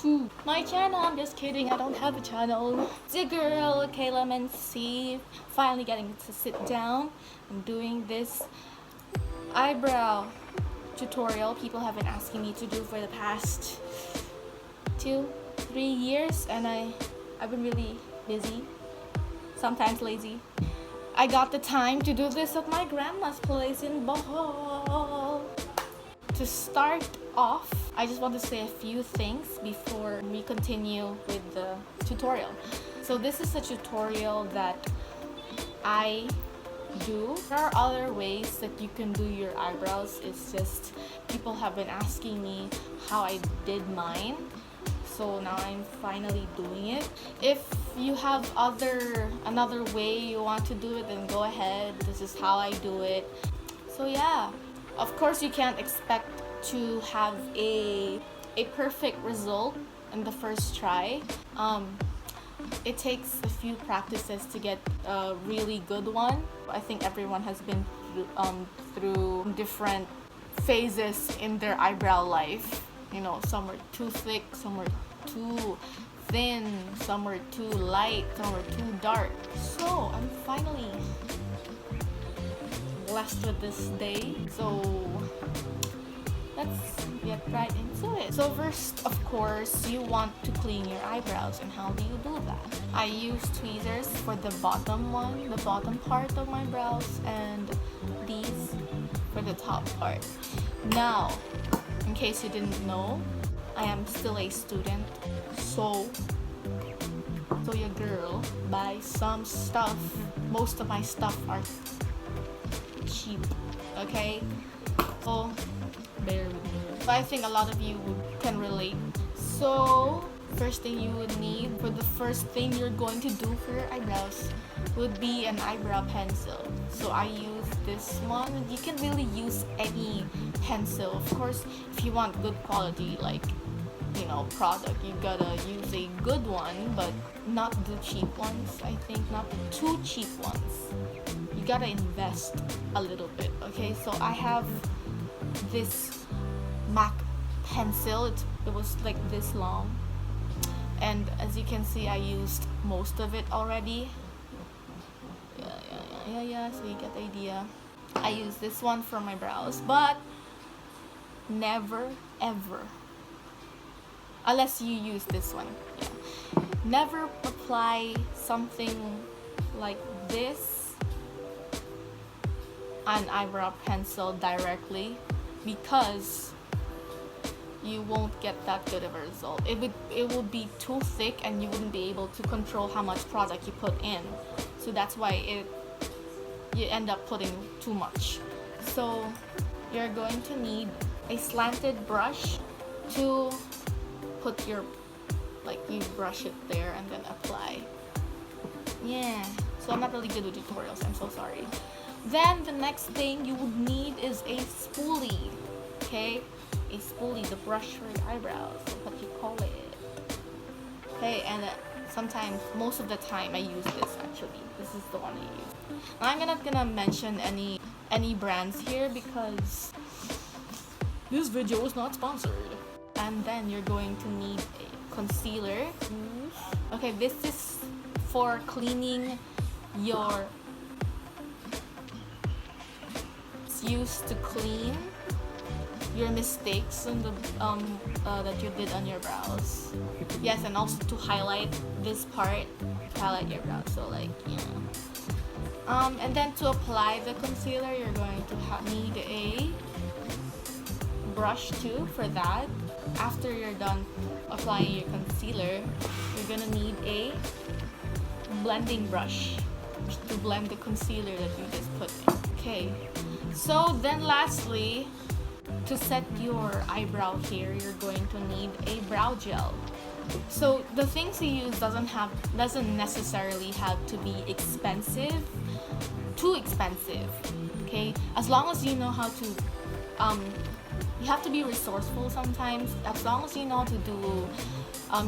to my channel. I'm just kidding, I don't have a channel. It's your girl, Kayla Mency, finally getting to sit down. I'm doing this eyebrow tutorial people have been asking me to do for the past 2-3 years, and I've been really busy, sometimes lazy. I got the time to do this at my grandma's place in Bohol. To start off, I just want to say a few things before we continue with the tutorial. So this is a tutorial that I do. There are other ways that you can do your eyebrows. It's just people have been asking me how I did mine. So now I'm finally doing it. If you have another way you want to do it, then go ahead. This is how I do it. So yeah, of course you can't expect to have a perfect result in the first try. It takes a few practices to get a really good one. I think everyone has been through different phases in their eyebrow life. You know, some are too thick, some are too thin, some are too light, some are too dark. So I'm finally blessed with this day. So let's get right into it. So first, of course, you want to clean your eyebrows. And how do you do that? I use tweezers for the bottom part of my brows, and these for the top part. Now, in case you didn't know, I am still a student, so your girl buys some stuff. Most of my stuff are cheap, okay? So bear with me. I think a lot of you can relate. So first thing you would need, for the first thing you're going to do for your eyebrows, would be an eyebrow pencil. So I use this one. You can really use any pencil. Of course, if you want good quality, like, you know, product, you gotta use a good one, but not the cheap ones. I think not the too cheap ones. You gotta invest a little bit, okay? So I have this MAC pencil. It was like this long, and as you can see, I used most of it already. Yeah, so you get the idea. I use this one for my brows, but never ever, unless you use this one, never apply something like this, an eyebrow pencil, directly, because you won't get that good of a result. It would be too thick, and you wouldn't be able to control how much product you put in. So that's why you end up putting too much. So you're going to need a slanted brush to put your, like, you brush it there and then apply. Yeah, so I'm not really good with tutorials, I'm so sorry. Then the next thing you would need is a spoolie, okay? A spoolie, the brush for your eyebrows, what you call it. Okay, and sometimes, most of the time, I use this actually. This is the one I use. Now, I'm not gonna mention any brands here because this video is not sponsored. And then you're going to need a concealer. Okay, this is for cleaning your, it's used to clean your mistakes on the that you did on your brows. Yes, and also to highlight this part, highlight your brows. So, like, you know. And then to apply the concealer, you're going to need a brush too for that. After you're done applying your concealer, you're gonna need a blending brush to blend the concealer that you just put in. Okay, so then lastly, to set your eyebrow hair, you're going to need a brow gel. So the things you use doesn't necessarily have to be expensive, too expensive, okay? As long as you know how to you have to be resourceful sometimes. As long as you know how to do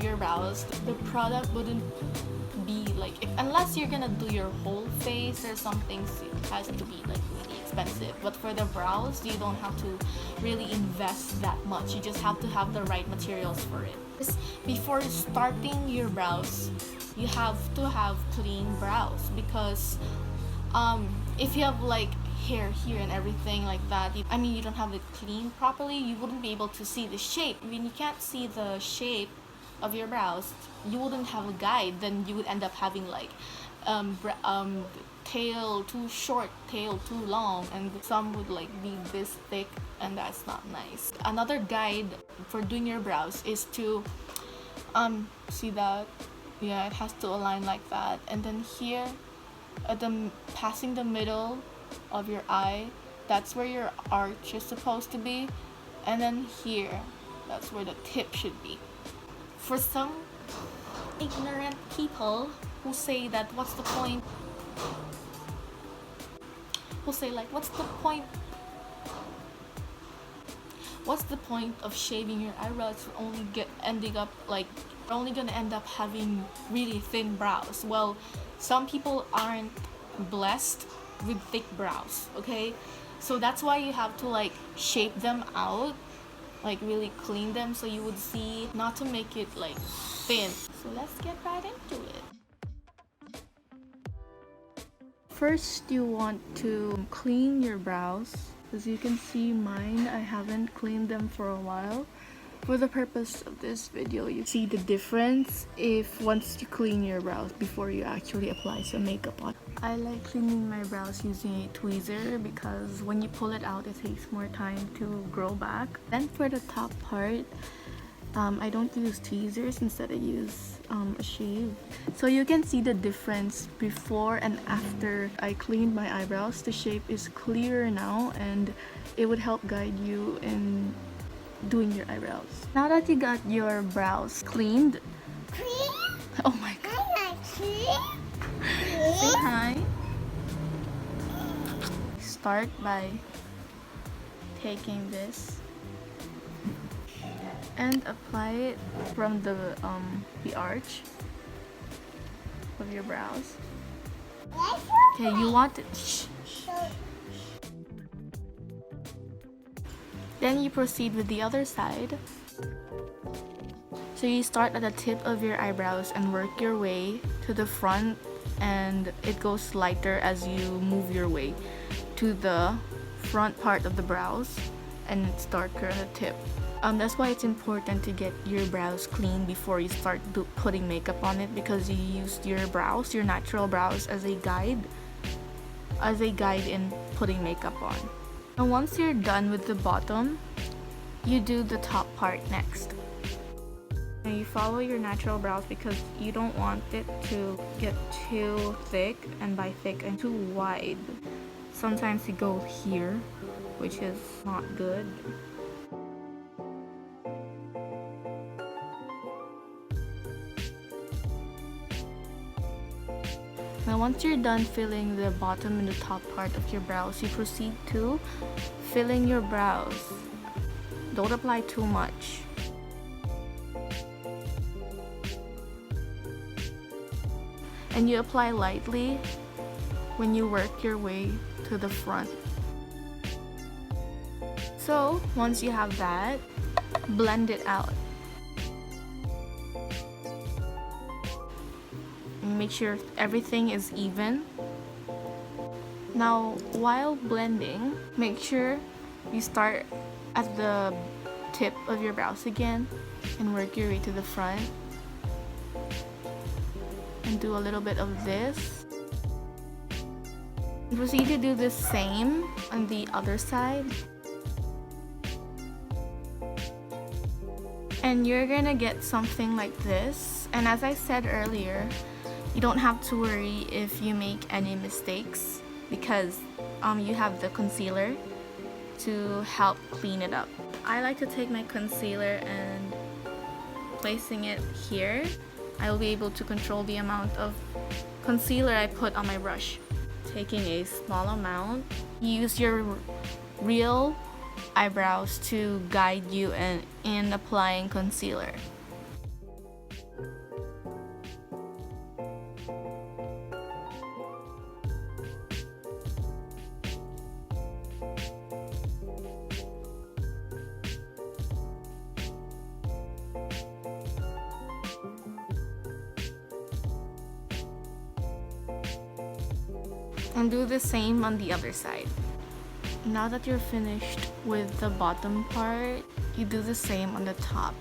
your brows, the product wouldn't be like, unless you're gonna do your whole face or some things, it has to be like really expensive. But for the brows, you don't have to really invest that much. You just have to have the right materials for it. Before starting your brows, you have to have clean brows, because if you have like hair here and everything like that, you don't have it clean properly, you wouldn't be able to see the shape. When you can't see the shape of your brows, you wouldn't have a guide. Then you would end up having like tail too short, tail too long, and some would like be this thick, and that's not nice. Another guide for doing your brows is to see that, yeah, it has to align like that, and then here at the passing the middle of your eye, that's where your arch is supposed to be, and then here, that's where the tip should be. For some ignorant people who say that what's the point, who say like what's the point of shaving your eyebrows? You're only gonna end up having really thin brows. Well, some people aren't blessed with thick brows, okay? So that's why you have to like shape them out, like really clean them, so you would see, not to make it like thin. So let's get right into it. First, you want to clean your brows. As you can see, mine, I haven't cleaned them for a while. For the purpose of this video, you see the difference if once you clean your brows before you actually apply some makeup on. I like cleaning my brows using a tweezer because when you pull it out, it takes more time to grow back. Then for the top part, I don't use tweezers, instead I use a shave. So you can see the difference before and after I cleaned my eyebrows. The shape is clearer now, and it would help guide you in doing your eyebrows. Now that you got your brows cleaned, oh my god, say hi. Start by taking this and apply it from the arch of your brows. Okay, you want it. Then you proceed with the other side. So you start at the tip of your eyebrows and work your way to the front, and it goes lighter as you move your way to the front part of the brows, and it's darker at the tip. That's why it's important to get your brows clean before you start putting makeup on it, because you use your brows, your natural brows, as a guide in putting makeup on. And once you're done with the bottom, you do the top part next. And you follow your natural brows because you don't want it to get too thick, and by thick, and too wide. Sometimes you go here, which is not good. Now once you're done filling the bottom and the top part of your brows, you proceed to filling your brows. Don't apply too much. And you apply lightly when you work your way to the front. So once you have that, blend it out. Make sure everything is even. Now while blending, make sure you start at the tip of your brows again and work your way to the front, and do a little bit of this. Proceed to do the same on the other side, and you're gonna get something like this. And as I said earlier, you don't have to worry if you make any mistakes, because you have the concealer to help clean it up. I like to take my concealer and placing it here, I will be able to control the amount of concealer I put on my brush. Taking a small amount, use your real eyebrows to guide you in applying concealer. And do the same on the other side. Now that you're finished with the bottom part, you do the same on the top.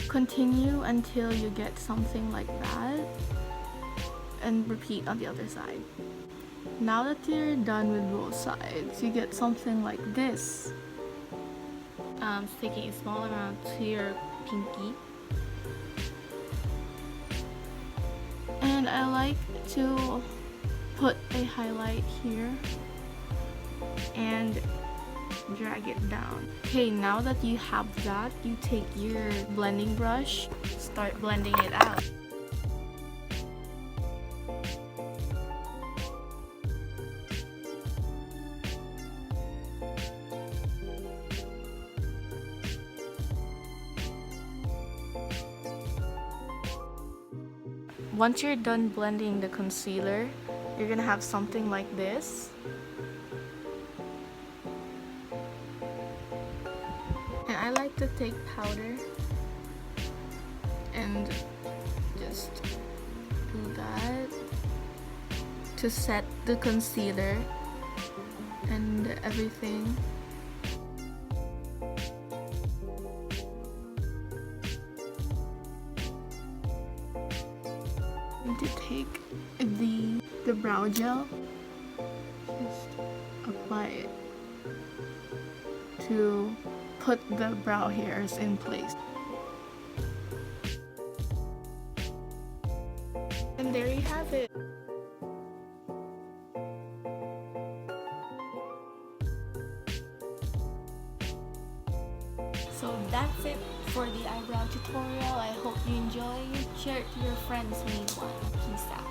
Continue until you get something like that, and repeat on the other side. Now that you're done with both sides, you get something like this. Sticking a small amount to your pinky. And I like to put a highlight here and drag it down. Okay, now that you have that, you take your blending brush, start blending it out. Once you're done blending the concealer, you're gonna have something like this. And I like to take powder and just do that to set the concealer and everything. To take the brow gel, just apply it to put the brow hairs in place. And there you have it. So that's it for the eyebrow tutorial. I hope you enjoy. Share it to your friends who need one. Peace out.